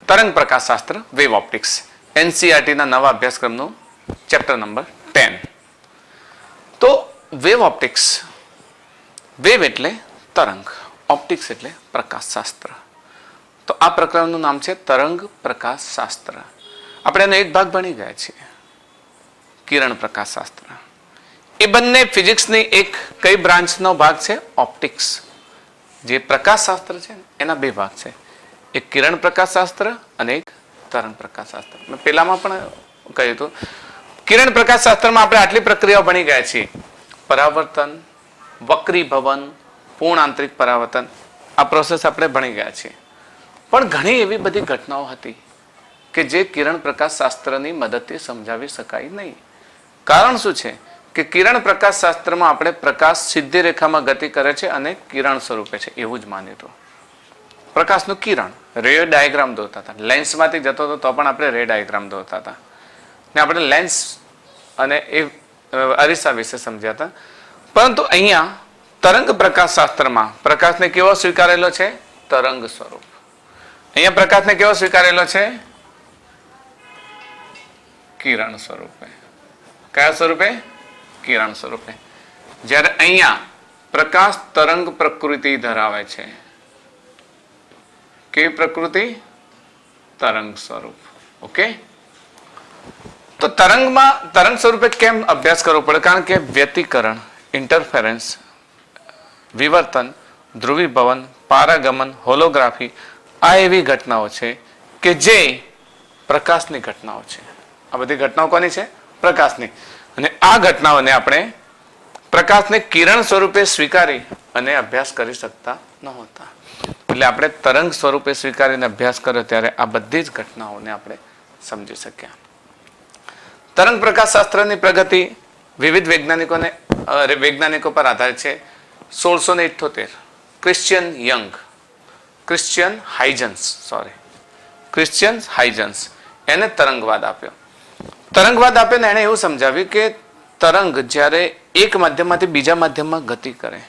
તરંગ પ્રકાશશાસ્ત્ર wave optics એનસીઈઆરટીના નવા અભ્યાસક્રમનું ચેપ્ટર નંબર 10. તો વેવ ઓપ્ટિક્સ, વેવ એટલે તરંગ, ઓપ્ટિક્સ એટલે પ્રકાશશાસ્ત્ર. તો આ પ્રકરણનું નામ છે તરંગ પ્રકાશશાસ્ત્ર. આપણે એનો એક ભાગ ભણી ગયા છીએ, કિરણ પ્રકાશશાસ્ત્ર. એ બંને ફિઝિક્સની એક કઈ બ્રાન્ચનો ભાગ છે? ઓપ્ટિક્સ. જે પ્રકાશશાસ્ત્ર છે એના બે ભાગ છે, એક કિરણ પ્રકાશશાસ્ત્ર અને એક તરંગ પ્રકાશશાસ્ત્ર. મેં પહેલામાં પણ કહ્યું હતું, કિરણ પ્રકાશશાસ્ત્રમાં આપણે આટલી પ્રક્રિયાઓ ભણી ગયા છીએ: પરાવર્તન, વક્રીભવન, પૂર્ણ આંતરિક પરાવર્તન. આ પ્રોસેસ આપણે ભણી ગયા છીએ. પણ ઘણી એવી બધી ઘટનાઓ હતી કે જે કિરણ પ્રકાશશાસ્ત્રની મદદથી સમજાવી શકાય નહીં. કારણ શું છે કે કિરણ પ્રકાશશાસ્ત્રમાં આપણે પ્રકાશ સીધી રેખામાં ગતિ કરે છે અને કિરણ સ્વરૂપે છે એવું જ માન્યું હતું. પ્રકાશનું કિરણ રે ડાયાગ્રામ દોરતા હતા, લેન્સમાંથી જતો હતો તો પણ આપણે રે ડાયાગ્રામ દોરતા હતા ને આપણે લેન્સ અને એ અરીસા વિશે સમજ્યા હતા. પરંતુ અહીંયા તરંગ પ્રકાશશાસ્ત્રમાં પ્રકાશને કેવો સ્વીકારેલો છે? તરંગ સ્વરૂપ. અહીંયા પ્રકાશને કેવો સ્વીકારેલો છે? કિરણ સ્વરૂપે. કયા સ્વરૂપે? કિરણ સ્વરૂપે. જ્યારે અહીંયા પ્રકાશ તરંગ પ્રકૃતિ ધરાવે છે. કેવી પ્રકૃતિ? તરંગ સ્વરૂપ. ઓકે. તો તરંગ સ્વરૂપે કેમ અભ્યાસ કરવો પડે? કારણ કે વ્યતિકરણ, ઇન્ટરફેરન્સ, વિવર્તન, ધ્રુવીભવન, પારાગમન, હોલોગ્રાફી આ એવી ઘટનાઓ છે કે જે પ્રકાશની ઘટનાઓ છે. આ બધી ઘટનાઓ કોની છે? પ્રકાશની. અને આ ઘટનાઓને આપણે પ્રકાશને કિરણ સ્વરૂપે સ્વીકારી અને અભ્યાસ કરી શકતા નહોતા. એટલે આપણે તરંગ સ્વરૂપે સ્વીકારીને અભ્યાસ કર્યો ત્યારે આ બધી જ ઘટનાઓને આપણે સમજી શક્યા. તરંગ પ્રકાશશાસ્ત્રની પ્રગતિ વિવિધ વૈજ્ઞાનિકો પર આધારિત છે. 1678 ક્રિશ્ચિયન હાઇજન્સ એને તરંગવાદ આપ્યો. તરંગવાદ આપ્યો ને એને એવું સમજાવ્યું કે તરંગ જ્યારે એક માધ્યમમાંથી બીજા માધ્યમમાં ગતિ કરે,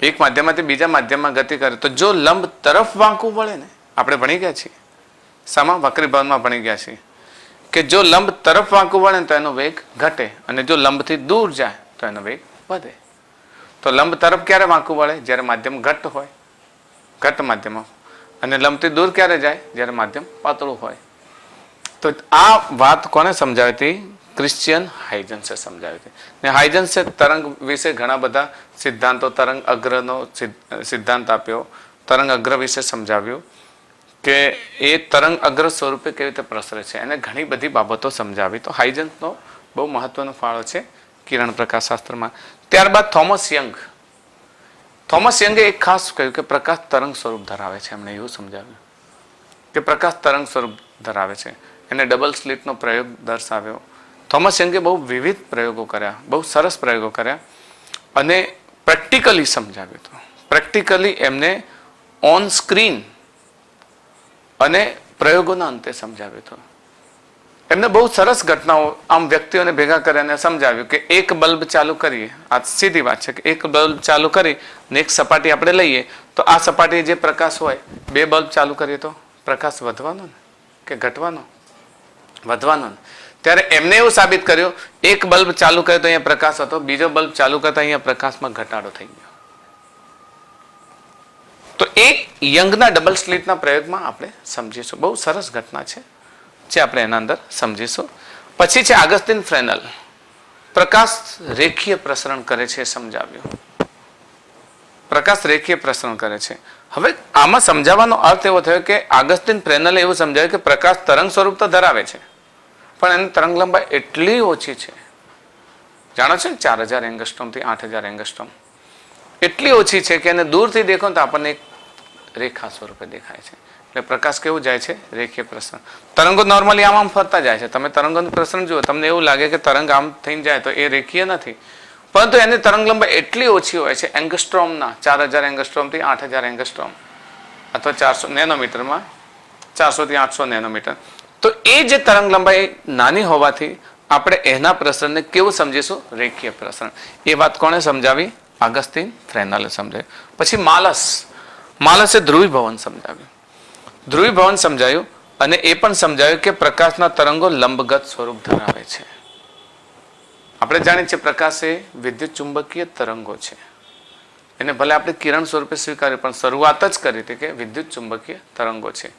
એક માધ્યમમાંથી બીજા માધ્યમમાં ગતિ કરે તો જો લંબ તરફ વાંકવું વળે ને, આપણે ભણી ગયા છીએ સામા વક્રીભવનમાં ભણી ગયા છીએ કે જો લંબ તરફ વાંકવું વળે તો એનો વેગ ઘટે અને જો લંબથી દૂર જાય તો એનો વેગ વધે. તો લંબ તરફ ક્યારે વાંકવું વળે? જ્યારે માધ્યમ ઘટ્ટ હોય, ઘટ્ટ માધ્યમ, અને લંબથી દૂર ક્યારે જાય? જ્યારે માધ્યમ પાતળું હોય. તો આ વાત કોને સમજાવી હતી? ક્રિશ્ચિયન હાઇજન્સે સમજાવી હતી. ને હાઇજન્સે તરંગ વિશે ઘણા બધા સિદ્ધાંતો, તરંગ અગ્રનો સિદ્ધાંત આપ્યો, તરંગ અગ્ર વિશે સમજાવ્યું કે એ તરંગ અગ્ર સ્વરૂપે કેવી રીતે પ્રસરે છે, એને ઘણી બધી બાબતો સમજાવી. તો હાઇજન્સનો બહુ મહત્વનો ફાળો છે કિરણ પ્રકાશશાસ્ત્રમાં. ત્યારબાદ થોમસ યંગે એક ખાસ કહ્યું કે પ્રકાશ તરંગ સ્વરૂપ ધરાવે છે. એમણે એવું સમજાવ્યું કે પ્રકાશ તરંગ સ્વરૂપ ધરાવે છે. એને ડબલ સ્લિટનો પ્રયોગ દર્શાવ્યો. થોમસ યંગે બહુ વિવિધ પ્રયોગો કર્યા, બહુ સરસ પ્રયોગો કર્યા અને પ્રેક્ટિકલી સમજાવ્યું હતું. પ્રેક્ટિકલી એમને ઓન સ્ક્રીન અને પ્રયોગોના અંતે સમજાવ્યું હતું. એમને બહુ સરસ ઘટનાઓ આમ વ્યક્તિઓને ભેગા કરીને સમજાવ્યું કે એક બલ્બ ચાલુ કરીએ, આ સીધી વાત છે કે એક બલ્બ ચાલુ કરી ને એક સપાટી આપણે લઈએ તો આ સપાટી જે પ્રકાશ હોય, બે બલ્બ ચાલુ કરીએ તો પ્રકાશ વધવાનો ને કે ઘટવાનો? વધવાનો. ત્યારે એમને એવું સાબિત કર્યું, એક બલ્બ ચાલુ કર્યો તો અહીંયા પ્રકાશ હતો, બીજો બલ્બ ચાલુ કરતા અહીંયા પ્રકાશમાં ઘટાડો થઈ ગયો. તો એ યંગના ડબલ સ્લિટના પ્રયોગમાં આપણે સમજીશું. બહુ સરસ ઘટના છે જે આપણે એના અંદર સમજીશું. પછી છે આગસ્તિન ફ્રેનલ, પ્રકાશ રેખીય પ્રસરણ કરે છે સમજાવ્યું. પ્રકાશ રેખીય પ્રસરણ કરે છે. હવે આમાં સમજાવવાનો અર્થ એવો થયો કે આગસ્તિન ફ્રેનલે એવું સમજાવ્યું કે પ્રકાશ તરંગ સ્વરૂપ તો ધરાવે છે પણ એની તરંગ લંબાઈ એટલી ઓછી છે, જાણો છો ને, 4000 એંગસ્ટ્રોમ થી 8000 એંગસ્ટ્રોમ, એટલી ઓછી છે કે એને દૂરથી દેખો તો આપણને એક રેખા સ્વરૂપે દેખાય છે. એટલે પ્રકાશ કેવું જાય છે? રેખીય પ્રસરણ. તરંગો નોર્મલી આમ ફરતા જાય છે. તમે તરંગોનું પ્રસરણ જુઓ, તમને એવું લાગે કે તરંગ આમ થઈને જાય તો એ રેખીય નથી, પરંતુ એની તરંગ લંબાઈ એટલી ઓછી હોય છે એંગસ્ટ્રોમના, 4000 એંગસ્ટ્રોમ થી 8000 એંગસ્ટ્રોમ અથવા 400 નેનોમીટરમાં, 400 થી 800 નેનોમીટર. તો એ જે તરંગ લંબાઈ નાની હોવાથી આપણે એના પ્રસરણને કેવું સમજીશું? રેખીય પ્રસરણ. એ વાત કોણે સમજાવી? આગસ્તિન ફ્રેનલે સમજાવ્યું. પછી માલસે ધ્રુવીભવન સમજાવ્યું. ધ્રુવીભવન સમજાયું અને એ પણ સમજાવ્યું કે પ્રકાશના તરંગો લંબગત સ્વરૂપ ધરાવે છે. આપણે જાણીએ છીએ પ્રકાશ એ વિદ્યુત ચુંબકીય તરંગો છે. એને ભલે આપણે કિરણ સ્વરૂપે સ્વીકાર્યું, પણ શરૂઆત જ કરી હતી કે વિદ્યુત ચુંબકીય તરંગો છે.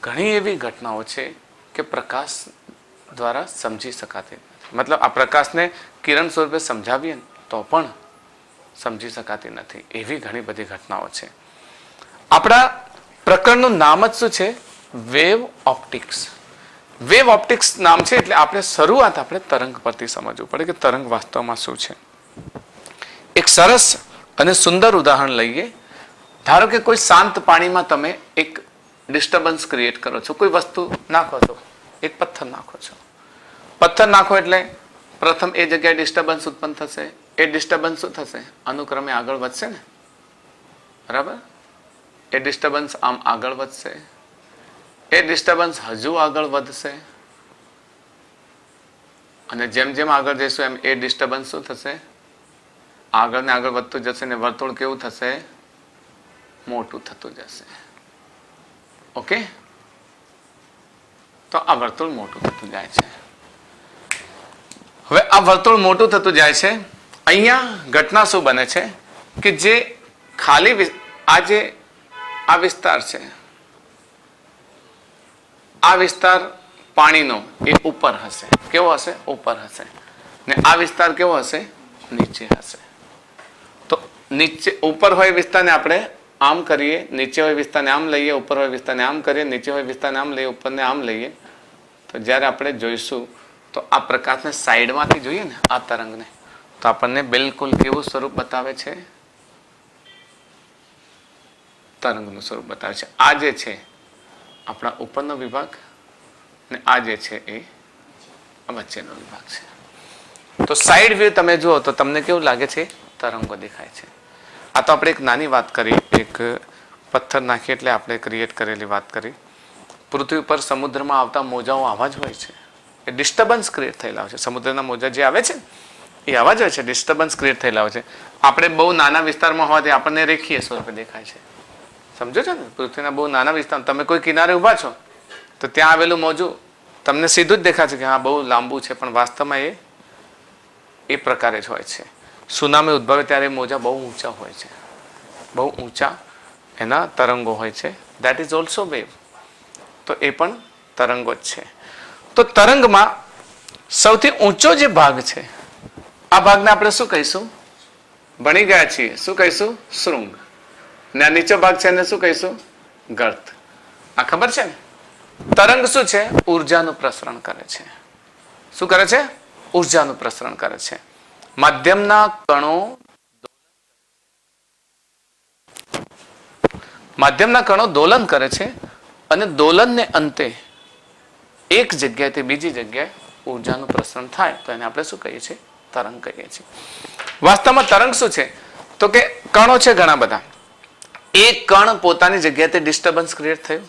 ઘણી એવી ઘટનાઓ છે કે પ્રકાશ દ્વારા સમજી શકાતી નથી. મતલબ આ પ્રકાશને કિરણ સ્વરૂપે સમજાવીએ તો પણ સમજી શકાતી નથી. એવી ઘણી બધી ઘટનાઓ છે. આપણા પ્રકરણનું નામ જ શું છે? Wave optics. વેવ ઓપ્ટિક્સ નામ છે એટલે આપણે શરૂઆત આપણે તરંગ પરથી સમજવું પડે કે તરંગ વાસ્તવમાં શું છે. એક સરસ અને સુંદર ઉદાહરણ લઈએ. ધારો કે કોઈ શાંત પાણીમાં તમે એક ડિસ્ટર્બન્સ ક્રિએટ કરો છો. કોઈ વસ્તુ નાખો છો, એક પથ્થર નાખો છો. પથ્થર નાખો એટલે પ્રથમ એ જગ્યાએ ડિસ્ટર્બન્સ ઉત્પન્ન થશે. એ ડિસ્ટર્બન્સ શું થશે? અનુક્રમે આગળ વધશે ને, બરાબર? એ ડિસ્ટર્બન્સ આમ આગળ વધશે. એ ડિસ્ટર્બન્સ હજુ આગળ વધશે અને જેમ જેમ આગળ જઈશું એમ એ ડિસ્ટર્બન્સ શું થશે? આગળ ને આગળ વધતું જશે ને વર્તુળ કેવું થશે? મોટું થતું જશે. ઓકે, તો આ વર્તુળ મોટું થતું જાય છે. હવે આ વર્તુળ મોટું થતું જાય છે. અહીંયા ઘટના શું બને છે કે જે ખાલી આ વિસ્તાર છે, આ વિસ્તાર પાણીનો એ ઉપર હશે. કેવો હશે? ઉપર હશે. ને આ વિસ્તાર કેવો હશે? નીચે હશે. તો નીચે ઉપર હોય વિસ્તારને આપણે આમ કરીએ, નીચે હોય વિસ્તારને આમ લઈએ, ઉપર હોય વિસ્તારને આમ કરીએ, નીચે હોય વિસ્તારને આમ લઈએ, ઉપરને આમ લઈએ. તો જ્યારે આપણે જોઈશું તો આ પ્રકાશને સાઈડમાંથી જોઈએ ને, આ તરંગને, તો આપણને બિલકુલ કેવું સ્વરૂપ બતાવે છે? તરંગનું સ્વરૂપ બતાવે છે. આ જે છે આપણા ઉપરનો વિભાગ ને આ જે છે એ વચ્ચેનો વિભાગ છે. તો સાઈડ વ્યૂ તમે જુઓ તો તમને કેવું લાગે છે? તરંગો દેખાય છે. આ તો આપણે એક નાની વાત કરી, એક પથ્થર નાખી એટલે આપણે ક્રિએટ કરેલી વાત કરી. પૃથ્વી પર સમુદ્રમાં આવતા મોજાઓ આવા જ હોય છે. એ ડિસ્ટર્બન્સ ક્રિએટ થયેલા હોય છે. સમુદ્રના મોજા જે આવે છે એ આવા જ હોય છે, ડિસ્ટર્બન્સ ક્રિએટ થયેલા હોય છે. આપણે બહુ નાના વિસ્તારમાં હોવાથી આપણને રેખીય સ્વરૂપે દેખાય છે. સમજો છો ને? પૃથ્વીના બહુ નાના વિસ્તાર, તમે કોઈ કિનારે ઊભા છો તો ત્યાં આવેલું મોજું તમને સીધું જ દેખાશે કે હા બહુ લાંબુ છે, પણ વાસ્તવમાં એ પ્રકારે જ હોય છે. સુનામી ઉદ્ભવે ત્યારે મોજા બહુ ઊંચા હોય છે, બહુ ઊંચા એના તરંગો હોય છે. That is also wave. તો એ પણ તરંગો જ છે. તો તરંગમાં સૌથી ઊંચો જે ભાગ છે, આ ભાગને આપણે શું કહીશું? ભણી ગયા છીએ, શું કહીશું? શૃંગ. ને આ નીચો ભાગ છે એને શું કહીશું? ગર્ત. આ ખબર છે ને? તરંગ શું છે? ઉર્જાનું પ્રસરણ કરે છે. શું કરે છે? ઉર્જાનું પ્રસરણ કરે છે. માધ્યમના કણો દોલન કરે છે અને દોલનને અંતે એક જગ્યાએથી બીજી જગ્યાએ ઉર્જાનું પ્રસરણ થાય તો એને આપણે શું કહીએ છીએ? તરંગ કહીએ છીએ. વાસ્તવમાં તરંગ શું છે? તો કે કણો છે ઘણા બધા. એક કણ પોતાની જગ્યાએથી ડિસ્ટર્બન્સ ક્રિએટ થયું,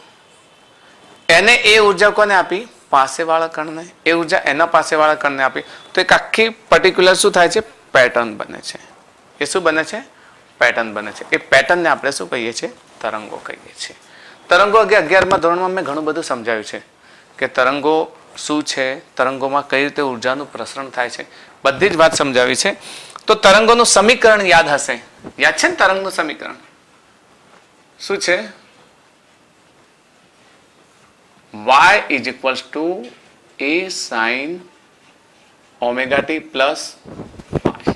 એને એ ઉર્જા કોને આપી? પાસેવાળા કણને. એ ઉર્જા એના પાસેવાળા કણને આપી તો એક આખી પર્ટિક્યુલર શું થાય છે? પેટર્ન બને છે. એ શું બને છે? પેટર્ન બને છે. એ પેટર્નને આપણે શું કહીએ છીએ? તરંગો કહીએ છીએ. તરંગો 11મા ધોરણમાં મેં ઘણું બધું સમજાવ્યું છે કે તરંગો શું છે, તરંગોમાં કઈ રીતે ઉર્જાનું પ્રસરણ થાય છે, બધી જ વાત સમજાવી છે. તો તરંગોનું સમીકરણ યાદ હશે. યાદ છે ને તરંગનું સમીકરણ? શું છે? y is equals to a sin omega t plus y.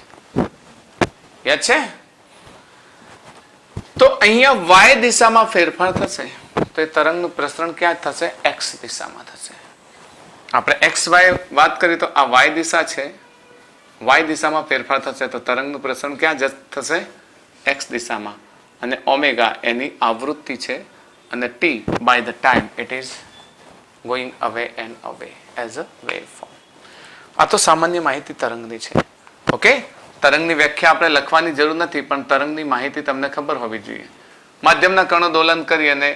યાદ છે? તો અહીંયા y દિશામાં ફેરફાર થશે તો એ તરંગનું પ્રસરણ ક્યાં થશે? x દિશામાં થશે. આપણે x y વાત કરી તો આ y દિશા છે, y દિશામાં ફેરફાર થશે તો તરંગનું પ્રસરણ ક્યાં થશે? x દિશામાં. અને ઓમેગા એની આવૃત્તિ છે અને t by the time it is going away and away as a waveform. આ તો સામાન્ય માહિતી તરંગની છે. ઓકે, તરંગની વ્યાખ્યા આપણે લખવાની જરૂર નથી, પણ તરંગની માહિતી તમને ખબર હોવી જોઈએ. માધ્યમના કણો દોલન કરી અને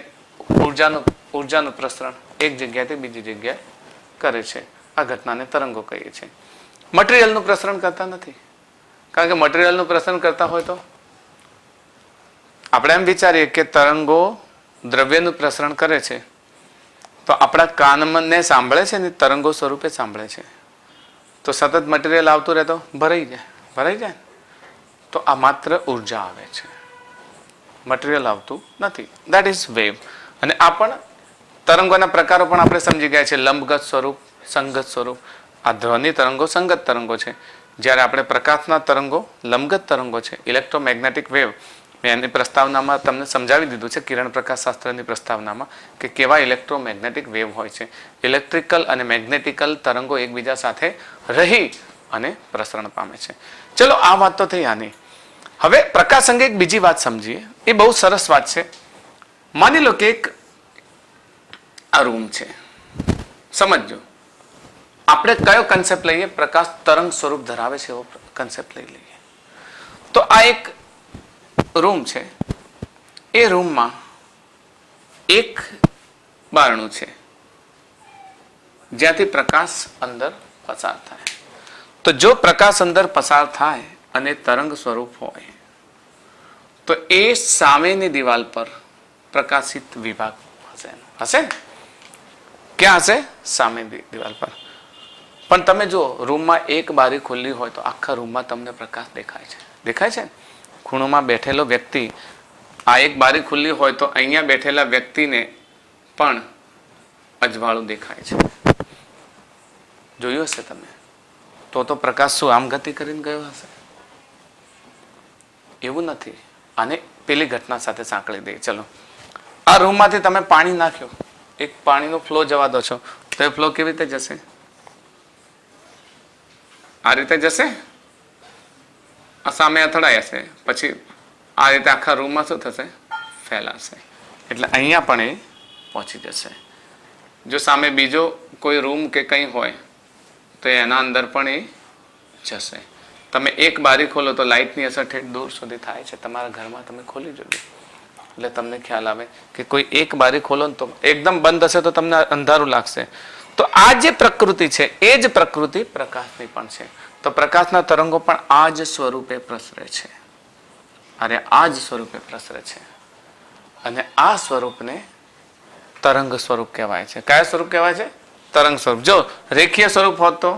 ઉર્જાનું પ્રસરણ એક જગ્યાએથી બીજી જગ્યાએ કરે છે. આ ઘટનાને તરંગો કહીએ છીએ. મટીરિયલનું પ્રસરણ કરતા નથી, કારણ કે મટીરિયલનું પ્રસરણ કરતા હોય તો આપણે એમ વિચારીએ કે તરંગો દ્રવ્યનું પ્રસરણ કરે છે તો આપણા કાનને સાંભળે છે ને તરંગો સ્વરૂપે સાંભળે છે. તો સતત મટીરિયલ આવતું રહે તો ભરાઈ જાય. તો આ માત્ર ઉર્જા આવે છે, મટીરિયલ આવતું નથી. That is wave. અને આ પણ તરંગોના પ્રકારો પણ આપણે સમજી ગયા છે. લંબગત સ્વરૂપ, સંગત સ્વરૂપ. આ ધ્વનિ તરંગો સંગત તરંગો છે, જ્યારે આપણે પ્રકાશના તરંગો લંબગત તરંગો છે. ઇલેક્ટ્રોમેગ્નેટિક વેવ મેં એની પ્રસ્તાવનામાં તમને સમજાવી દીધું છે, કિરણ પ્રકાશ શાસ્ત્રની પ્રસ્તાવનામાં, કે કેવા ઇલેક્ટ્રોમેગ્નેટિક વેવ હોય છે. ઇલેક્ટ્રિકલ અને મેગ્નેટિકલ તરંગો એકબીજા સાથે રહી અને પ્રસરણ પામે છે. ચલો, આ વાત તો થઈ આની. હવે પ્રકાશ અંગે એક બીજી વાત સમજીએ. એ બહુ સરસ વાત છે. માની લો કે એક આ રૂમ છે. સમજો, આપણે કયો કન્સેપ્ટ લઈએ? પ્રકાશ તરંગ સ્વરૂપ ધરાવે છે એવો કન્સેપ્ટ લઈ લઈએ. તો આ એક રૂમ છે. એ રૂમમાં એક બારણું છે જ્યાંથી પ્રકાશ અંદર પસાર થાય. તો જો પ્રકાશ અંદર પસાર થાય અને તરંગ સ્વરૂપ હોય તો એ સામેની દિવાલ પર પ્રકાશિત વિભાગ હશે. ક્યાં હશે? સામેની દિવાલ પર. પણ તમે જો રૂમમાં એક બારી ખુલ્લી હોય તો આખા રૂમમાં તમને પ્રકાશ દેખાય છે. ખૂણોમાં બેઠેલો વ્યક્તિ, આ એક બારી ખુલ્લી હોય તો અહીંયા બેઠેલા વ્યક્તિને પણ અજવાળું દેખાય છે. જોયું હશે તમે? તો પ્રકાશ શું આમ ગતિ કરીને ગયો હશે? એવું નથી. આને પેલી ઘટના સાથે સાંકળી દઈએ. ચલો, આ રૂમમાંથી તમે પાણી નાખ્યો, એક પાણીનો ફ્લો જવા દો છો, તો એ ફ્લો કેવી રીતે જશે? આ રીતે જશે. આ સામે અથડાય હશે, પછી આ રીતે આખા રૂમમાં શું થશે? ફેલાશે. એટલે અહીંયા પણ એ પહોંચી જશે. જો સામે બીજો કોઈ રૂમ કે કંઈ હોય તો એના અંદર પણ એ જશે. તમે એક બારી ખોલો તો લાઇટની અસર ઠેઠ દૂર સુધી થાય છે. તમારા ઘરમાં તમે ખોલી જોજો એટલે તમને ખ્યાલ આવે કે કોઈ એક બારી ખોલો ને તો એકદમ બંધ હશે તો તમને અંધારું લાગશે. તો આ જે પ્રકૃતિ છે એ જ પ્રકૃતિ પ્રકાશની પણ છે. તો પ્રકાશના તરંગો પણ આ જ સ્વરૂપે પ્રસરે છે. આ જ સ્વરૂપે પ્રસરે છે. અને આ સ્વરૂપને તરંગ સ્વરૂપ કહેવાય છે. કયા સ્વરૂપ કહેવાય છે? તરંગ સ્વરૂપ. જો રેખીય સ્વરૂપ હોત તો,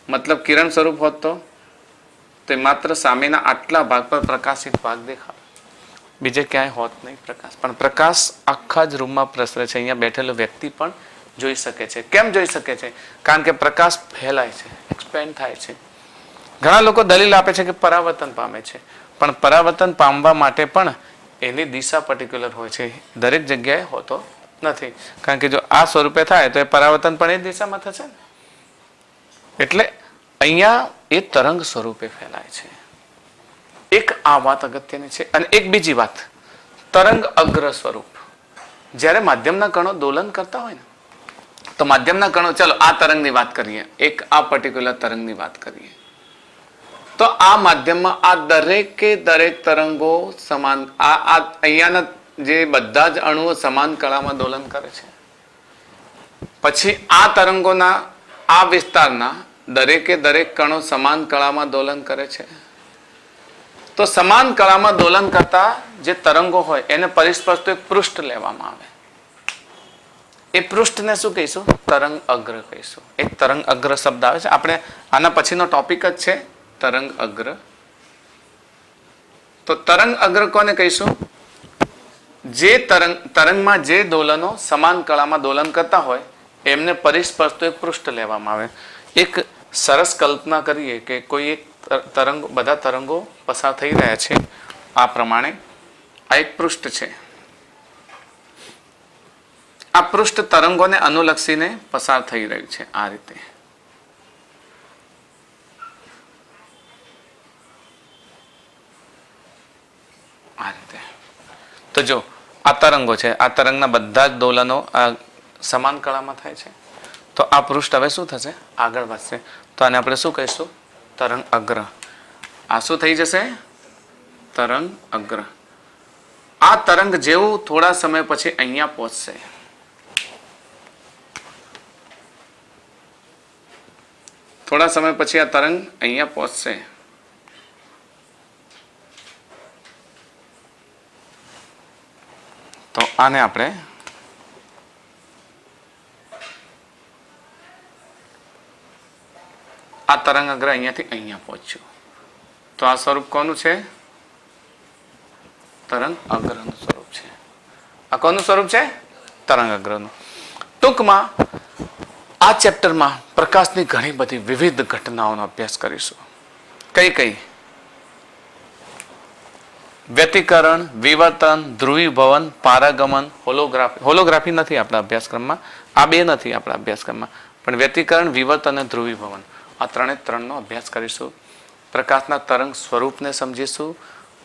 મતલબ કિરણ સ્વરૂપ હોત તો તે માત્ર સામેના આટલા ભાગ પર પ્રકાશિત ભાગ દેખાય, બીજે ક્યાંય હોત નહીં પ્રકાશ. પણ પ્રકાશ આખા જ રૂમમાં પ્રસરે છે. અહીંયા બેઠેલો વ્યક્તિ પણ જોઈ શકે છે. કેમ જોઈ શકે છે? કારણ કે પ્રકાશ ફેલાય છે, એક્સપેન્ડ થાય છે. ઘણા લોકો દલીલ આપે છે કે પરાવર્તન પામે છે, પણ પરાવર્તન પામવા માટે પણ એની દિશા પર્ટિક્યુલર હોય છે. દરેક જગ્યાએ હોતો નથી. કારણ કે જો આ સ્વરૂપે થાય તો એ પરાવર્તન પણ એ દિશામાં થશે ને. એટલે અહીંયા એ તરંગ સ્વરૂપે ફેલાય છે. એક આ વાત અગત્યની છે. અને એક બીજી વાત, તરંગ અગ્ર સ્વરૂપ. જ્યારે માધ્યમના કણો દોલન કરતા હોય ને તો માધ્યમના કણો, ચાલો આ તરંગની વાત કરીએ, એક આ પર્ટિક્યુલર તરંગની વાત કરીએ, તો આ માધ્યમમાં આ દરેકે દરેક તરંગો સમાન, અહીંયાના જે બધા જ અણુઓ સમાન કળામાં દોલન કરે છે. પછી આ તરંગોના આ વિસ્તારના દરેકે દરેક કણો સમાન કળામાં દોલન કરે છે. તો સમાન કળામાં દોલન કરતા જે તરંગો હોય એને પરિસ્પર્શતું એક પૃષ્ઠ લેવામાં આવે. એ પૃષ્ઠને શું કહીશું? તરંગ અગ્ર કહીશું. એક તરંગ અગ્ર શબ્દ આવે છે. આપણે આના પછીનો ટોપિક જ છે તરંગ અગ્ર. તો તરંગ અગ્ર કોને કહીશું? જે તરંગમાં જે દોલનો સમાન કળામાં દોલન કરતા હોય એમને પરિસ્પર્શતું એક પૃષ્ઠ લેવામાં આવે. એક સરસ કલ્પના કરીએ કે કોઈ એક બધા તરંગો પસાર થઈ રહ્યા છે. આ પ્રમાણે આ એક પૃષ્ઠ છે. આ પૃષ્ઠ તરંગોને અનુલક્ષીને પસાર થઈ રહ્યું છે. આ રીતે તો જો આ તરંગો છે, આ તરંગના બધા જ દોલનો સમાન કળામાં થાય છે. તો આ પૃષ્ઠ હવે શું થશે? આગળ વધશે. તો આને આપણે શું કહીશું? તરંગ અગ્ર. આ શું થઈ જશે? તરંગ અગ્ર. આ તરંગ જેવું થોડા સમય પછી અહીંયા પહોંચશે. થોડા સમય પછી આ તરંગ અહીંયા પહોંચશે. તો આને આપણે આ તરંગ અગ્ર અહીંયાથી અહીંયા પહોંચ્યું, તો આ સ્વરૂપ કોનું છે? તરંગ અગ્રનું સ્વરૂપ છે. આ કોનું સ્વરૂપ છે? તરંગ અગ્રનું. ટૂંકમાં આ ચેપ્ટરમાં પ્રકાશની ઘણી બધી વિવિધ ઘટનાઓનો અભ્યાસ કરીશું. કઈ કઈ? વ્યતિકરણ, વિવર્તન, ધ્રુવીભવન, પારાગમન, હોલોગ્રાફી. હોલોગ્રાફી નથી આપણા અભ્યાસક્રમમાં, આ બે નથી આપણા અભ્યાસક્રમમાં, પણ વ્યતિકરણ, વિવર્તન અને ધ્રુવીભવન આ ત્રણનો અભ્યાસ કરીશું. પ્રકાશના તરંગ સ્વરૂપને સમજીશું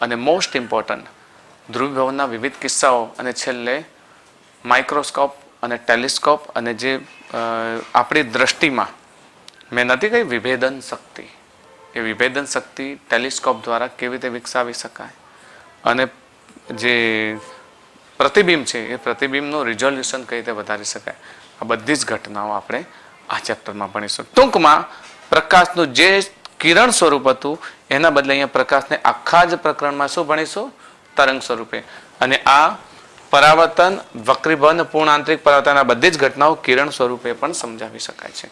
અને મોસ્ટ ઇમ્પોર્ટન્ટ ધ્રુવીભવનના વિવિધ કિસ્સાઓ અને છેલ્લે માઇક્રોસ્કોપ અને ટેલિસ્કોપ અને જે આપણી દ્રષ્ટિમાં મેં નથી કહી વિભેદન શક્તિ, એ વિભેદન શક્તિ ટેલિસ્કોપ દ્વારા કેવી રીતે વિકસાવી શકાય અને જે પ્રતિબિંબ છે એ પ્રતિબિંબનું રિઝોલ્યુશન કઈ રીતે વધારી શકાય, આ બધી જ ઘટનાઓ આપણે આ ચેપ્ટરમાં ભણીશું. ટૂંકમાં પ્રકાશનું જે કિરણ સ્વરૂપ હતું એના બદલે અહીંયા પ્રકાશને આખા જ પ્રકરણમાં શું ભણીશું? તરંગ સ્વરૂપે. અને આ પરાવર્તન, વક્રીભવન, પૂર્ણ આંતરિક પરાવર્તન આ બધી જ ઘટનાઓ કિરણ સ્વરૂપે પણ સમજાવી શકાય છે.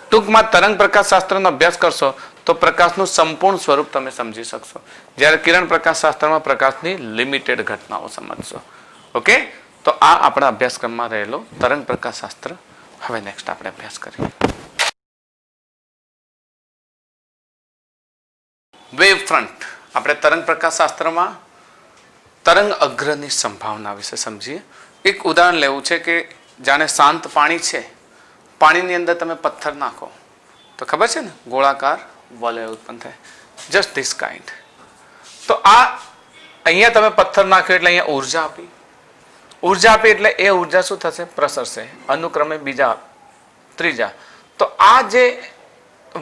ટૂંકમાં તરંગ પ્રકાશ શાસ્ત્રનો અભ્યાસ કરશો તો પ્રકાશનું સંપૂર્ણ સ્વરૂપ તમે સમજી શકશો, જ્યારે કિરણ પ્રકાશ શાસ્ત્રમાં પ્રકાશની લિમિટેડ ઘટનાઓ સમજશો. ઓકે, તો આ આપણા અભ્યાસક્રમમાં રહેલો તરંગ પ્રકાશ શાસ્ત્ર. હવે નેક્સ્ટ આપણે અભ્યાસ કરીએ વેવ ફ્રન્ટ. આપણે તરંગ પ્રકાશ શાસ્ત્રમાં તરંગ અગ્રની સંભાવના વિશે સમજીએ. એક ઉદાહરણ લેવું છે કે જાણે શાંત પાણી છે, પાણીની અંદર તમે પથ્થર નાખો તો ખબર છે ને ગોળાકાર વલય ઉત્પન્ન થાય, જસ્ટ ધીસ કાઇન્ડ. તો આ અહીંયા તમે પથ્થર નાખ્યો એટલે અહીંયા ઉર્જા આપી, ઉર્જા આપી એટલે એ ઉર્જા શું થશે? પ્રસરશે, અનુક્રમે બીજા ત્રીજા. તો આ જે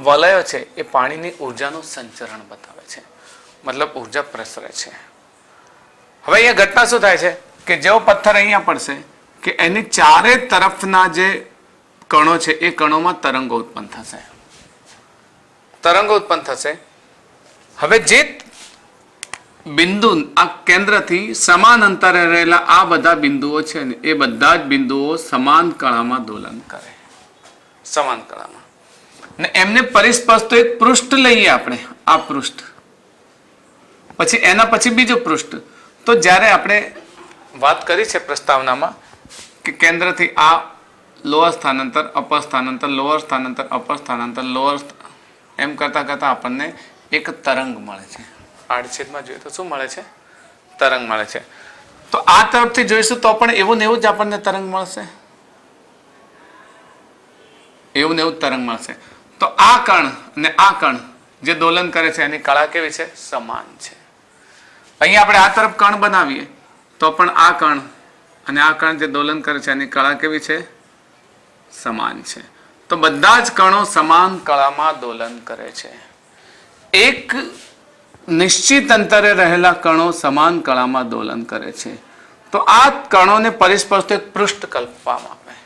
વલયો છે એ પાણીની ઉર્જાનું સંચરણ બતાવે છે, મતલબ ઉર્જા પ્રસરે છે. હવે અહીંયા ઘટના શું થાય છે કે જેવો પથ્થર અહીંયા પડશે કે એની ચારે તરફના જે કણો છે એ કણોમાં તરંગો ઉત્પન્ન થશે, તરંગો ઉત્પન્ન થશે. હવે જે બિંદુ આ કેન્દ્રથી સમાન અંતરે રહેલા આ બધા બિંદુઓ છે ને એ બધા જ બિંદુઓ સમાન કળામાં દોલન કરે, સમાન કળામાં. ને એમને પરિસ્પર્શ તો એક પૃષ્ઠ લઈએ આપણે, આ પૃષ્ઠ, પછી એના પછી બીજું પૃષ્ઠ. તો જ્યારે આપણે વાત કરી છે પ્રસ્તાવનામાં કે કેન્દ્રથી આ લોઅર સ્થાનાંતર, અપર સ્થાનાંતર, લોઅર સ્થાનાંતર, અપર સ્થાનાંતર, લોઅર, એમ કરતા કરતા આપણને એક તરંગ મળે છે. આડછેદમાં જોઈએ તો શું મળે છે? તરંગ મળે છે. તો આ તરફથી જોઈશું તો પણ એવું ને એવું જ આપણને તરંગ મળશે, એવું ને એવું જ તરંગ મળશે. તો આ કણ અને આ કણ જે દોલન કરે છે એની કળા કેવી છે? સમાન છે. અહીંયા આપણે આ તરફ કણ બનાવીએ તો પણ આ કણ અને આ કણ જે દોલન કરે છે એની કળા કેવી છે? સમાન છે. તો બધા જ કણો સમાન કળામાં દોલન કરે છે. એક નિશ્ચિત અંતરે રહેલા કણો સમાન કળામાં દોલન કરે છે. તો આ કણોને પરિસ્પર્શ એક પૃષ્ઠ કલ્પવામાં આવે,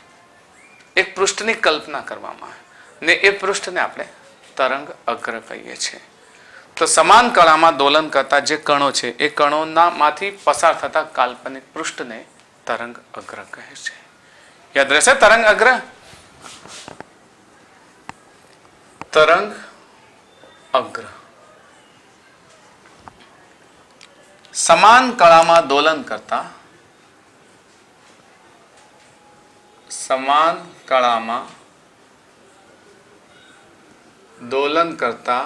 એક પૃષ્ઠની કલ્પના કરવામાં આવે ને એ પૃષ્ઠને આપણે તરંગ અગ્ર કહીએ છીએ. તો સમાન કળામાં દોલન કરતા જે કણો છે એ કણોના માંથી પસાર થતા કાલ્પનિક પૃષ્ઠને તરંગ અગ્ર કહે છે. યાદ રહેશે તરંગ અગ્ર. તરંગ અગ્ર સમાન કળામાં દોલન કરતા, સમાન કળામાં દોલન કરતા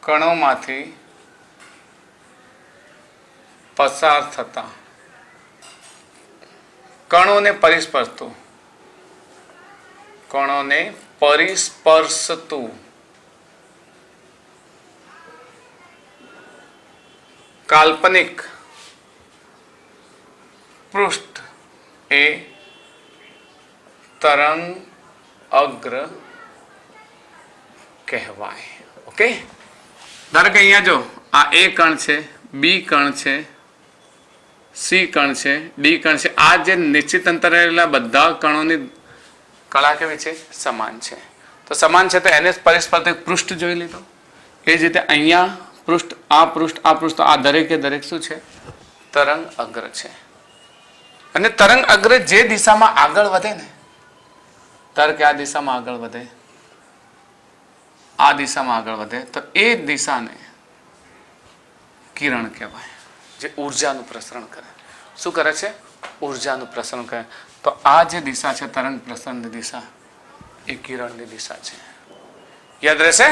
કણોમાંથી પસાર થતા કણોને પરિસ્પર્શતું, કણોને પરિસ્પર્શતું કાલ્પનિક પૃષ્ઠ એ તરંગ અગ્ર કહેવાય. ઓકે, ધારો કે અહીંયા જો આ એ કણ છે, બી કણ છે, સી કણ છે, ડી કણ છે. આ જે નિશ્ચિત અંતરે રહેલા બધા કણોની કળા કેવી છે? સમાન છે. તો સમાન છે તો એને પરિસ્પર્શ એક પૃષ્ઠ જોઈ લીધો. એ જ રીતે અહીંયા પૃષ્ઠ, આ પૃષ્ઠ, આ પૃષ્ઠ, આ દરેકે દરેક શું છે? તરંગ અગ્ર છે. અને તરંગ અગ્ર જે દિશામાં આગળ વધે ને તરંગ આ દિશામાં આગળ વધે, આ દિશામાં આગળ વધે તો એ દિશાને કિરણ કહેવાય, જે ઉર્જાનું પ્રસરણ કરે. શું કરે છે? ઉર્જાનું પ્રસરણ કરે. તો આ જે દિશા છે તરંગ પ્રસરણની દિશા, એ કિરણની દિશા છે. યાદ રહેશે?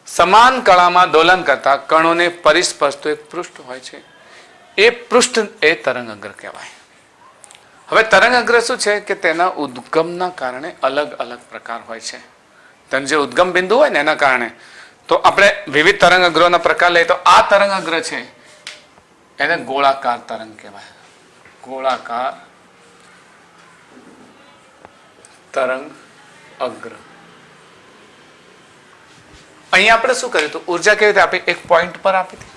સમાન કળામાં દોલન કરતા કણોને પરિસ્પર્શતું એક પૃષ્ઠ હોય છે, એ પૃષ્ઠ એ તરંગ અગ્ર કહેવાય. હવે તરંગ અગ્ર શું છે કે તેના ઉદ્ગમના કારણે અલગ અલગ પ્રકાર હોય છે. તેનું જે ઉદ્ગમ બિંદુ હોય ને એના કારણે. તો આપણે વિવિધ તરંગ અગ્રોના પ્રકાર લઈએ તો આ તરંગ અગ્ર છે એને ગોળાકાર તરંગ કહેવાય. ગોળાકાર તરંગ અગ્ર. અહીંયા આપણે શું કર્યું હતું? ઉર્જા કેવી રીતે આપી? એક પોઈન્ટ પર આપી હતી,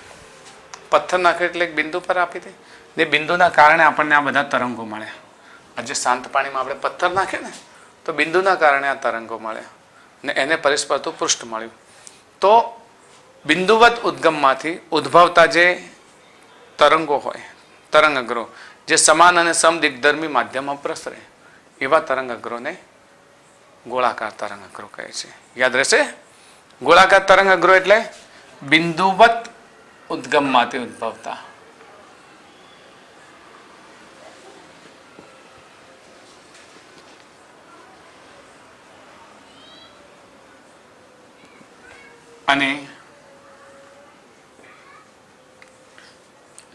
પથ્થર નાખ્યો એટલે એક બિંદુ પર આપી હતી. ને બિંદુના કારણે આપણને આ બધા તરંગો મળ્યા. આજે શાંત પાણીમાં આપણે પથ્થર નાખીએ ને તો બિંદુના કારણે આ તરંગો મળ્યા ને એને પરિસ્પર્શતું પૃષ્ઠ મળ્યું. તો બિંદુવત ઉદ્ગમમાંથી ઉદ્ભવતા જે તરંગો હોય, તરંગ અગ્રો, જે સમાન અને સમદિગ્ધર્મી માધ્યમમાં પ્રસરે એવા તરંગ અગ્રોને ગોળાકાર તરંગ અગ્રો કહે છે. યાદ રહેશે? ગોળાકાર તરંગ અગ્રો એટલે બિંદુવત ઉદ્ગમમાંથી ઉદ્ભવતા અને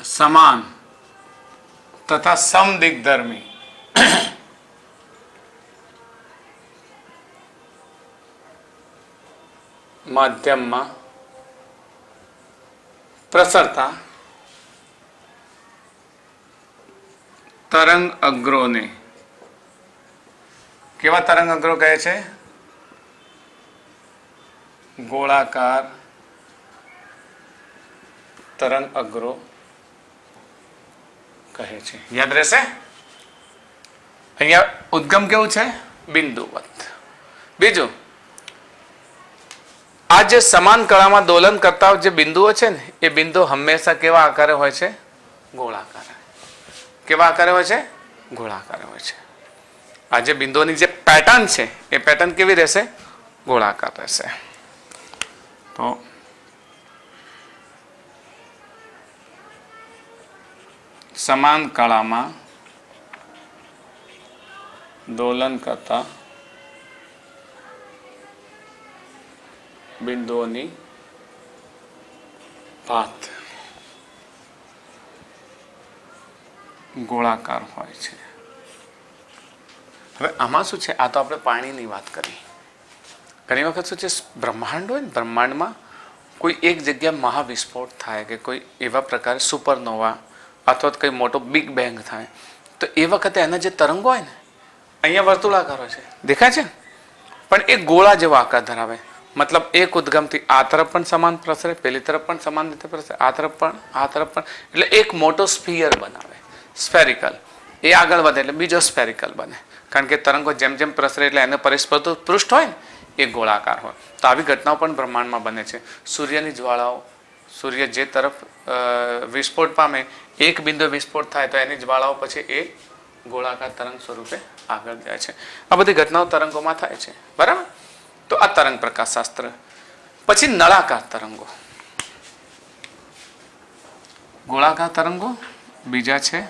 સમાન તથા સમદિગ્ધર્મી માધ્યમમાં પ્રસરતા તરંગ અગ્રોને કેવા તરંગ અગ્રો કહે છે? ગોળાકાર તરંગ અગ્રો કહે છે. યાદ રહેશે? અહીંયા ઉદ્ગમ કેવું છે? બિંદુવત. બીજું, આ જે સમાન કળામાં દોલન કરતા જે બિંદુઓ છે ને એ બિંદુ હંમેશા કેવા આકારે હોય છે? ગોળાકાર. કેવા આકારે હોય છે? ગોળાકાર હોય છે. આ જે બિંદુઓની જે પેટર્ન છે એ પેટર્ન કેવી રહેશે? ગોળાકાર રહેશે. તો સમાન કળામાં દોલન કરતા બિંદુઓની પાથ ગોળાકાર હોય છે. હવે આમાં શું છે? આ તો આપણે પાણીની વાત કરી. ઘણી વખત શું છે, બ્રહ્માંડ હોય ને, બ્રહ્માંડમાં કોઈ એક જગ્યા મહાવિસ્ફોટ થાય કે કોઈ એવા પ્રકારે સુપરનોવા અથવા તો કંઈ મોટો બિગ બેંગ થાય તો એ વખતે એના જે તરંગો હોય ને અહીંયા વર્તુળાકાર હોય છે, દેખાય છે, પણ એ ગોળા જેવો આકાર ધરાવે. મતલબ એક ઉદ્ગમથી આ તરફ પણ સમાન પ્રસરે, પેલી તરફ પણ સમાન રીતે પ્રસરે, આ તરફ પણ, આ તરફ પણ, એટલે એક મોટો સ્ફિયર બનાવે, સ્ફેરિકલ. એ આગળ વધે એટલે બીજો સ્ફેરિકલ બને, કારણ કે તરંગો જેમ જેમ પ્રસરે એટલે એને પરિસ્પર્શતું પૃષ્ઠ હોય ને એ ગોળાકાર હોય. તો આવી ઘટનાઓ પણ બ્રહ્માંડમાં બને છે. સૂર્યની જ્વાળાઓ, સૂર્ય જે તરફ વિસ્ફોટ પામે, એક બિંદુ વિસ્ફોટ થાય તો એની જ્વાળાઓ પછી એ ગોળાકાર તરંગ સ્વરૂપે આગળ જાય છે. આ બધી ઘટનાઓ તરંગોમાં થાય છે, બરાબર? તો આ તરંગ પ્રકાશશાસ્ત્ર. પછી નળાકાર તરંગો. ગોળાકાર તરંગો બીજા છે,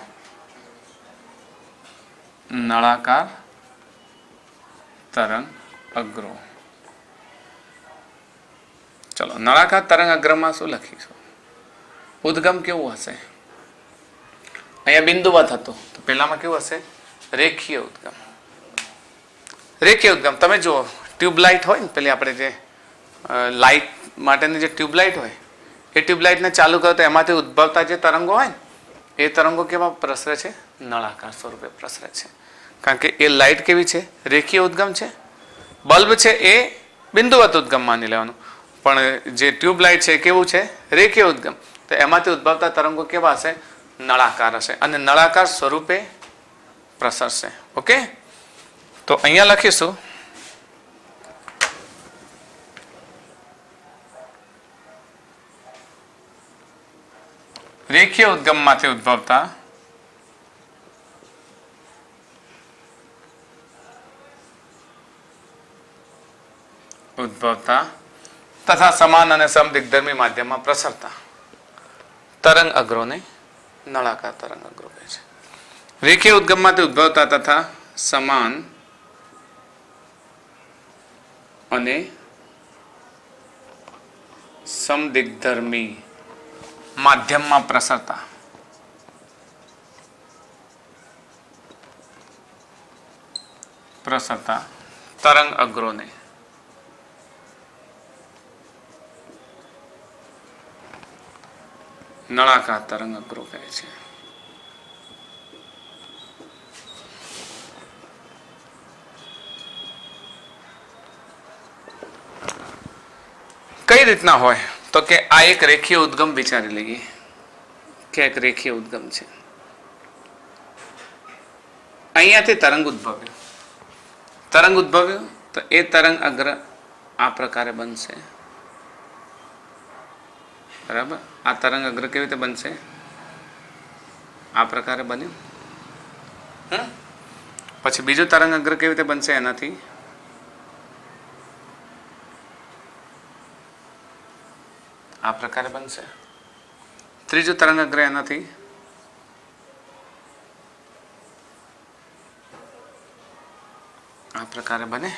નળાકાર તરંગ અગ્રો. ચલો, નળાકાર તરંગ અગ્રમાં શું લખીશું? ઉદ્ગમ કેવું હશે? અહીંયા બિંદુવત હતું તો પેલામાં કેવું હશે? રેખીય ઉદ્ગમ. રેખીય ઉદ્ગમ તમે જુઓ, ટ્યુબલાઇટ હોય ને, પેલી આપણે જે લાઇટ માટેની જે ટ્યુબલાઇટ હોય એ ટ્યુબલાઇટને ચાલુ કરો તો એમાંથી ઉદ્ભવતા જે તરંગો હોય ને એ તરંગો કેવા પ્રસરે છે? નળાકાર સ્વરૂપે પ્રસરે છે, કારણ કે એ લાઇટ કેવી છે? રેખીય ઉદ્ગમ છે. બલ્બ છે એ બિંદુવત ઉદ્ગમ માની લેવાનું, પણ જે ટ્યુબલાઇટ છે કેવું છે? રેખીય ઉદ્ગમ. તો એમાંથી ઉદ્ભવતા તરંગો કેવા હશે? નળાકાર હશે અને નળાકાર સ્વરૂપે પ્રસરશે. ઓકે, તો અહીંયા લખીશું રેખીય ઉદ્ગમમાંથી ઉદ્ભવતા ઉદ્ભવતા તથા સમાન અને સમદિગ્ધર્મી માધ્યમમાં પ્રસરતા તરંગ અગ્રોને નળાકાર તરંગ અગ્રો કહે છે. રેખીય ઉદ્ગમમાંથી ઉદ્ભવતા તથા સમાન અને સમદિગ્ધર્મી માધ્યમમાં પ્રસરતા તરંગ અગ્રોને નળાકાર તરંગ અગ્રો કહે છે. કઈ રીતના હોય તો કે આ એક રેખીય ઉદ્ગમ વિચારી લઈએ કે એક રેખીય ઉદ્ગમ છે. અહીંયાથી તરંગ ઉદ્ભવ્યું તો એ તરંગ અગ્ર આ પ્રકારે બનશે. બરાબર, આ તરંગ અગ્ર કેવી રીતે બનશે? આ પ્રકારે બન્યું. પછી બીજું તરંગ અગ્ર કેવી રીતે બનશે? એનાથી આ પ્રકારે બનશે. ત્રીજું તરંગ અગ્ર એનાથી આ પ્રકારે બને.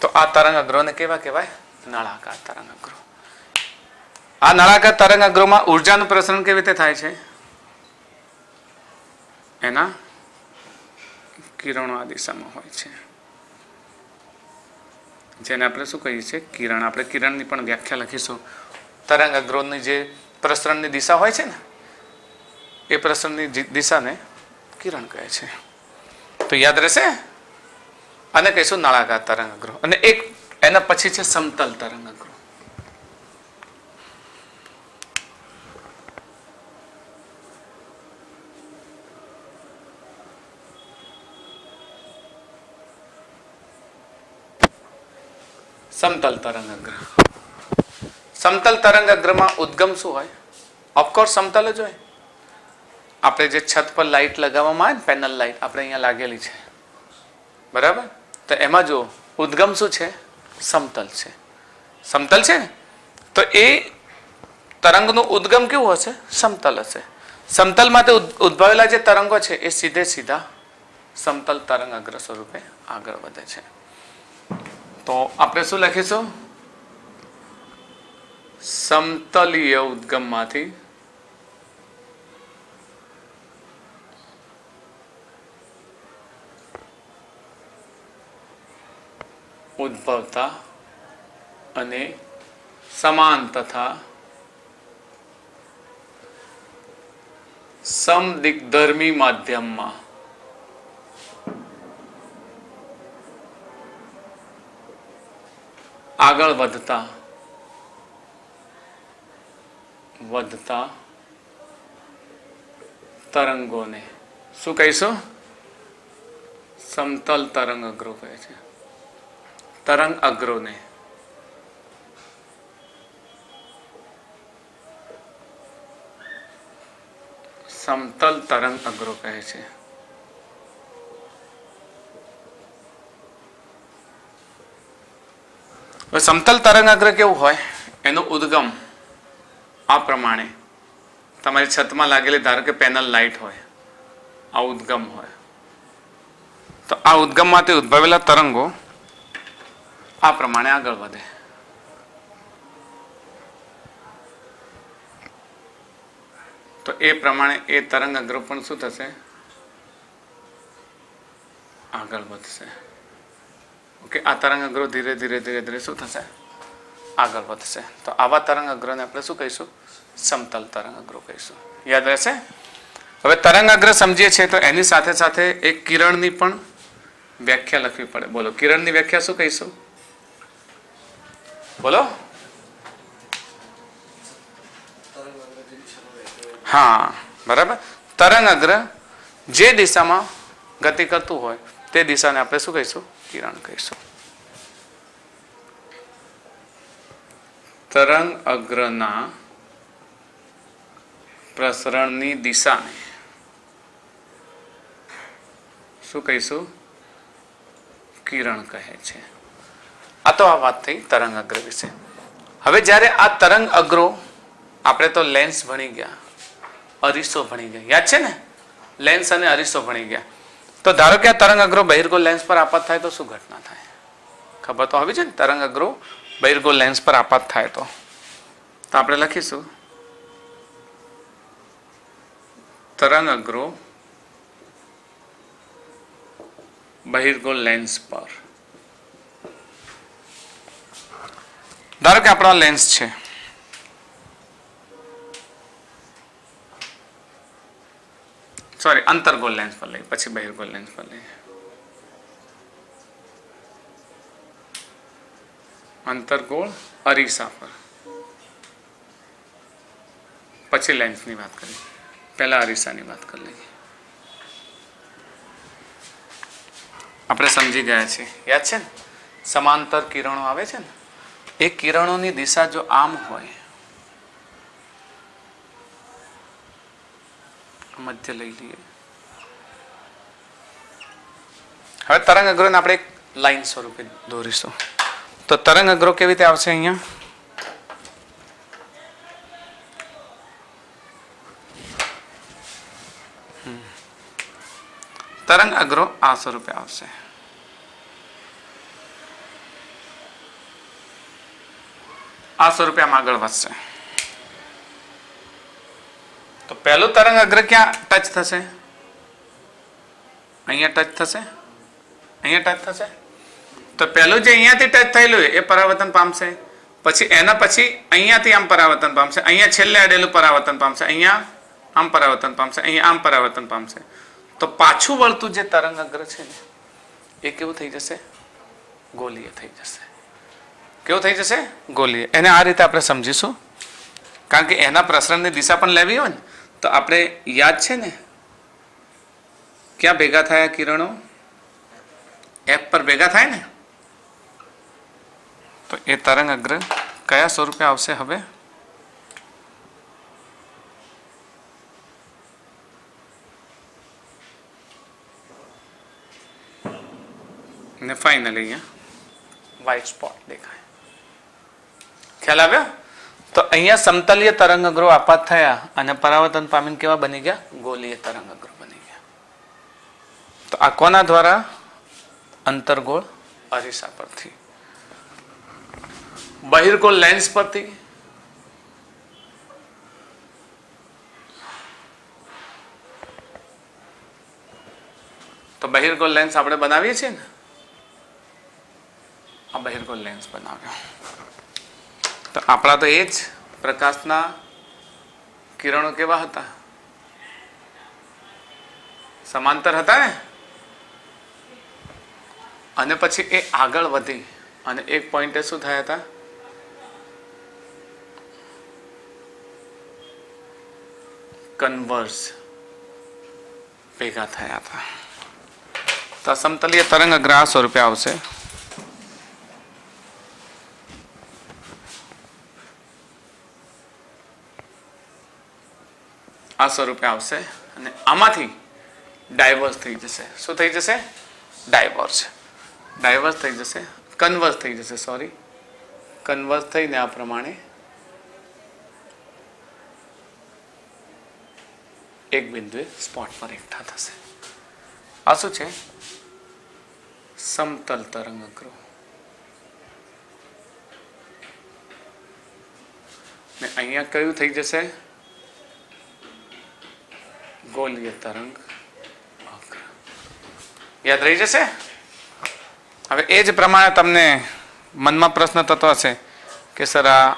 તો આ તરંગ અગ્રોને કેવા કહેવાય? નળાકાર તરંગ અગ્રો. આ નળાકાર તરંગ અગ્રોમાં ઉર્જાનું પ્રસરણ કેવી રીતે થાય છે? એના કિરણો આ દિશામાં હોય છે, જેને આપણે શું કહીએ છીએ? કિરણ. આપણે કિરણની પણ વ્યાખ્યા લખીશું. તરંગ અગ્રોની જે પ્રસરણની દિશા હોય છે ને, એ પ્રસરણની દિશાને કિરણ કહે છે. તો યાદ રહેશે. અને કહીશું નળાકાર તરંગ અગ્રો. અને એક એના પછી છે સમતલ તરંગ અગ્રો. સમતલ તરંગ અગ્ર. સમતલ તરંગ અગ્રમાં ઉદ્ગમ શું હોય? ઓફકોર્સ સમતલ જ હોય. આપણે જે છત પર લાઇટ લગાવવામાં આવે ને, પેનલ લાઇટ આપણે અહીંયા લાગેલી છે, બરાબર? તો એમાં જો ઉદ્ગમ શું છે? સમતલ છે. સમતલ છે તો એ તરંગનું ઉદ્ગમ કેવું હશે? સમતલ હશે. સમતલમાંથી ઉદ્ભવેલા જે તરંગો છે એ સીધે સીધા સમતલ તરંગ અગ્ર સ્વરૂપે આગળ વધે છે. તો આપણે શું લખીશું? સમતલીય ઉદ્ગમમાંથી ઉદ્ભવતા અને સમાન તથા સમદિગ્ધર્મી માધ્યમમાં આગળ વધતા તરંગોને શું કહીશું? સમતલ તરંગ અગ્રો કહે છે. તરંગ અગ્રોને સમતલ તરંગ અગ્રો કહે છે. સમતલ તરંગ અગ્ર કેવું હોય? એનો ઉદ્ગમ આ પ્રમાણે તમારી છતમાં લાગેલી ધારો કે પેનલ લાઇટ હોય, આ ઉદ્ગમ હોય. તો આ ઉદ્ગમમાંથી ઉદ્ભવેલા તરંગો આ પ્રમાણે આગળ વધે. તો એ પ્રમાણે એ તરંગ અગ્ર પણ શું થશે? આગળ વધશે. ઓકે, આ તરંગ અગ્રો ધીરે ધીરે શું થશે? આગળ વધશે. તો આવા તરંગ અગ્રને આપણે શું કહીશું? સમતલ તરંગ અગ્રો કહીશું. યાદ રહેશે. હવે તરંગ અગ્ર સમજીએ છીએ તો એની સાથે સાથે એક કિરણની પણ વ્યાખ્યા લખવી પડે. બોલો, કિરણની વ્યાખ્યા શું કહીશું? બોલો. હા, બરાબર. તરંગ અગ્ર જે દિશામાં ગતિ કરતું હોય તે દિશાને આપણે શું કહીશું? કિરણ કહીશું. તરંગ અગ્રના પ્રસરણની દિશાને શું કહીશું? કિરણ કહે છે. આ આ તો આ વાત થઈ તરંગ અગ્ર વિશે. હવે જ્યારે આ તરંગ અગ્રો, આપણે તો લેન્સ ભણી ગયા, અરીસો ભણી ગયા, યાદ છે ને? લેન્સ અને અરીસો ભણી ગયા. તો ધારો કે આ તરંગ અગ્રો બહિર્ગોળ લેન્સ પર આપાત થાય તો શું ઘટના થાય? ખબર તો આવી છે ને? તરંગ અગ્રો બહિર્ગોળ લેન્સ પર આપાત થાય તો આપણે લખીશું તરંગ અગ્રો બહિર્ગોળ લેન્સ પર. ધારો કે આપણો લેન્સ છે, સોરી અંતર્ગોળ લેન્સ પર લઈએ, પછી બહિર્ગોળ લેન્સ પર લઈએ. અંતર્ગોળ અરીસા પર, પછી લેન્સની વાત કરીએ. પહેલા અરીસાની વાત કરી લઈએ. આપણે સમજી ગયા છીએ, યાદ છે ને? સમાંતર કિરણો આવે છે ને, એ કિરણોની દિશા જો આમ હોય, મધ્ય લઈ લઈએ. હવે તરંગ અગ્રોને આપણે એક લાઈન સ્વરૂપે દોરીશું. તો તરંગ અગ્રો કેવી રીતે આવશે? અહીંયા તરંગ અગ્રો આ સ્વરૂપે આવશે. આ સ્વરૂપે આમ આગળ વધશે. તો પહેલું તરંગ અગ્ર ક્યાં ટચ થશે? અહીંયા ટચ થશે, અહીંયા ટચ થશે. તો પહેલું જે અહીંયાથી ટચ થયેલું એ પરાવર્તન પામશે. પછી એના પછી અહીંયાથી આમ પરાવર્તન પામશે, અહીંયા છેલ્લે અડેલું પરાવર્તન પામશે, અહીંયા આમ પરાવર્તન પામશે, અહીંયા આમ પરાવર્તન પામશે. તો પાછું વળતું જે તરંગ અગ્ર છે ને એ કેવું થઈ જશે? ગોલીય થઈ જશે. કેવું થઈ જશે? ગોલીય. એને આ રીતે આપણે સમજીશું, કારણ કે એના પ્રસરણની દિશા પણ લેવી હોય ને તો આપણે યાદ છે ને, ક્યાં ભેગા થયા કિરણો? એફ પર ભેગા થાય ને. તો એ તરંગ અગ્ર કયા સ્વરૂપે આવશે? હવે ને ફાઇનલી અહીંયા વ્હાઇટ સ્પોટ દેખાય. ખ્યાલ આવ્યો? તો અહીંયા સમતલીય તરંગ અગ્રો આપાત થયા અને પરાવર્તન પામીને કેવા બની ગયા? ગોલીય તરંગ અગ્રો બની ગયા. તો આ કોના દ્વારા? અંતર્ગોળ અરીસા પરથી, બહિર્ગોળ લેન્સ પરથી, તો બહિર્ગોળ લેન્સ આપણે બનાવીએ છીએ ને, આ બહિર્ગોળ લેન્સ બનાવ્યો. તો આપણા તો એ જ પ્રકાશના કિરણો કેવા હતા? સમાંતર હતા ને. અને પછી એ આગળ વધી અને એક પોઈન્ટે શું થયા હતા? કન્વર્સ ભેગા થયા હતા. તો સમતલીય તરંગ અગ્ર આ સ્વરૂપે આવશે. આ સ્વરૂપે આવશે અને આમાંથી ડાયવર્સ થઈ જશે. શું થઈ જશે? ડાયવર્સ. ડાયવર્સ થઈ જશે, કન્વર્સ થઈ જશે, સોરી, કન્વર્સ થઈને આ પ્રમાણે એક બિંદુએ સ્પોટ પર એકઠા થશે. આ શું છે? સમતલ તરંગ અગ્રો. ને અહીંયા કયું થઈ જશે? ગોલીય તરંગ અગ્ર. યાદ રહી જશે? હવે એ જ પ્રમાણે તમને મનમાં પ્રશ્ન થતો હશે કે સર આ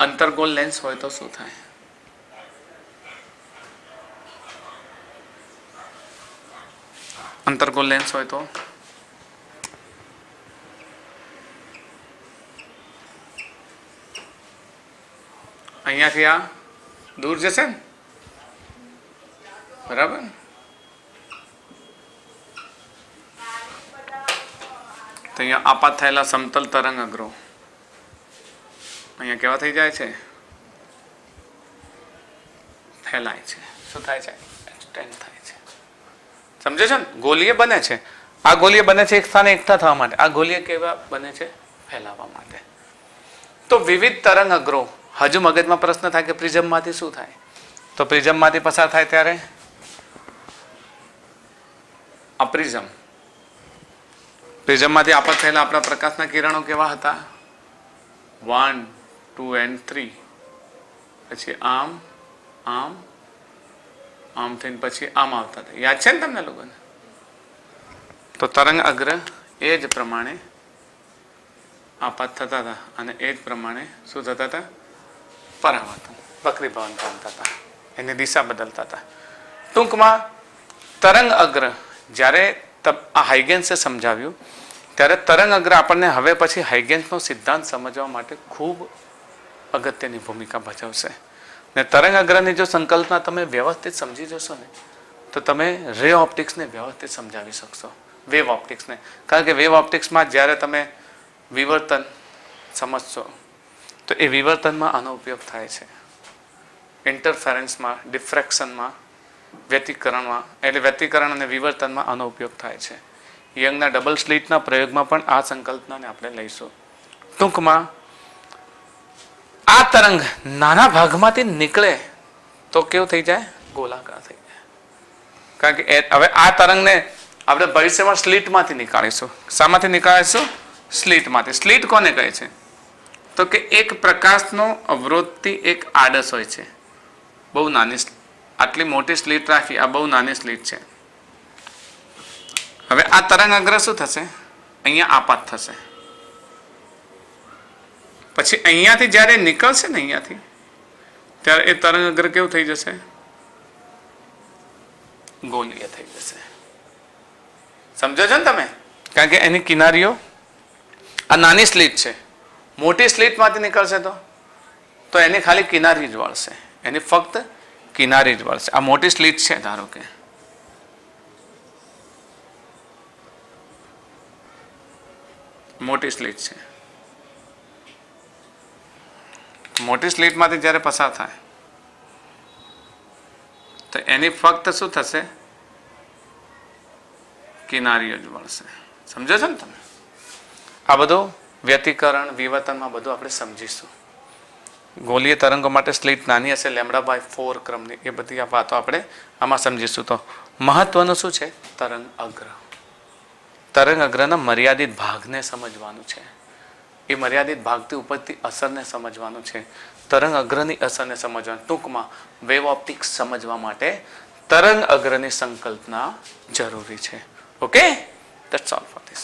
અંતર્ગોળ લેન્સ હોય તો શું થાય? અંતર્ગોળ લેન્સ હોય તો અહીંયાથી આ દૂર જશે ને, બરાબર? તો અહીંયા આપાત થયેલા સમતલ તરંગ અગ્રો અહીંયા કેવા થઈ જાય છે? ફેલાય છે. શું થાય છે? એક્સટેન્ડ થાય છે. સમજે છો ને? ગોલીય બને છે આ ગોલીય બને છે એક સ્થાને એકઠા થવા માટે, આ ગોલીય કેવા બને છે? ફેલાવા માટે. તો વિવિધ તરંગ અગ્રો. હજુ મગજમાં પ્રશ્ન થાય કે પ્રિઝમમાંથી શું થાય? તો પ્રિઝમમાંથી પસાર થાય ત્યારે આ પ્રિઝમમાંથી આપત થયેલા આપણા પ્રકાશના કિરણો કેવા હતા? 1, 2 and 3. પછી આમ આમ આમ થઈને પછી આમ આવતા હતા. યાદ છે ને તમને લોકોને? તો તરંગ અગ્ર એ જ પ્રમાણે આપાત થતા હતા અને એ જ પ્રમાણે શું થતા હતા? પરાવર્તન, વક્રીભવન પામતા હતા, એની દિશા બદલતા હતા. ટૂંકમાં તરંગ અગ્ર જ્યારે આ હાઇગેન્સે સમજાવ્યું ત્યારે તરંગ અગ્ર આપણને હવે પછી હાઇગેન્સનો સિદ્ધાંત સમજવા માટે ખૂબ અગત્યની ભૂમિકા ભજવશે. ને તરંગ અગ્રની જો સંકલ્પના તમે વ્યવસ્થિત સમજી જશો ને તો તમે રે ઓપ્ટિક્સને વ્યવસ્થિત સમજાવી શકશો, વેવ ઓપ્ટિક્સને. કારણ કે વેવ ઓપ્ટિક્સમાં જ્યારે તમે વિવર્તન સમજશો તો એ વિવર્તનમાં આનો ઉપયોગ થાય છે. ઇન્ટરફેરન્સમાં, ડિફ્રેક્શનમાં, વ્યતિકરણમાં, એટલે વ્યતિકરણ અને વિવર્તનમાં આનો ઉપયોગ થાય છે. યંગના ડબલ સ્લિટના પ્રયોગમાં પણ આ સંકલ્પનાને આપણે લઈશું. ટૂંકમાં આ તરંગ નાના ભાગમાંથી નીકળે તો કેવું થઈ જાય? ગોળાકાર થઈ જાય. કારણ કે હવે આ તરંગને આપણે ભવિષ્યમાં સ્લિટમાંથી નીકાળીશું. શામાંથી નીકાળીશું? સ્લિટમાંથી. સ્લિટ કોને કહે છે? તો કે એક પ્રકાશનો અવરોધથી એક આડસ હોય છે. બહુ નાની, આટલી મોટી સ્લિટ રાખી, આ બહુ નાની સ્લિટ છે. હવે આ તરંગ અગ્ર શું થશે? અહીંયા આપાત થશે. પછી અહીંયાથી જ્યારે નીકળશે ને અહીંયાથી ત્યારે એ તરંગ અગ્ર કેવું થઈ જશે? ગોલીય થઈ જશે. સમજો છો ને તમે? કારણ કે એની કિનારીઓ, આ નાની સ્લિટ છે, મોટી સ્લિટમાંથી નીકળશે તો એની ખાલી કિનારી જ વળશે, એની ફક્ત કિનારી જ વળશે. આ મોટી સ્લિટ છે, ધારો કે મોટી સ્લિટ છે. મોટી સ્લિટમાંથી જ્યારે પસાર થાય તો એની ફક્ત શું થશે? કિનારીઓ જ વળશે. સમજો છો ને તમે? આ બધું વ્યતિકરણ, વિવર્તનમાં બધું આપણે સમજીશું. ગોલીય તરંગો માટે સ્લિટ નાની હશે, λ/4 ક્રમની, એ બધી આ વાતો આપણે આમાં સમજીશું. તો મહત્વનું શું છે? તરંગ અગ્ર. તરંગ અગ્રના મર્યાદિત ભાગને સમજવાનું છે. એ મર્યાદિત ભાગથી ઉપજતી અસરને સમજવાનું છે. તરંગ અગ્રની અસરને સમજવાનું. ટૂંકમાં વેવ ઓપ્ટિક્સ સમજવા માટે તરંગ અગ્રની સંકલ્પના જરૂરી છે. Okay, that's all for this.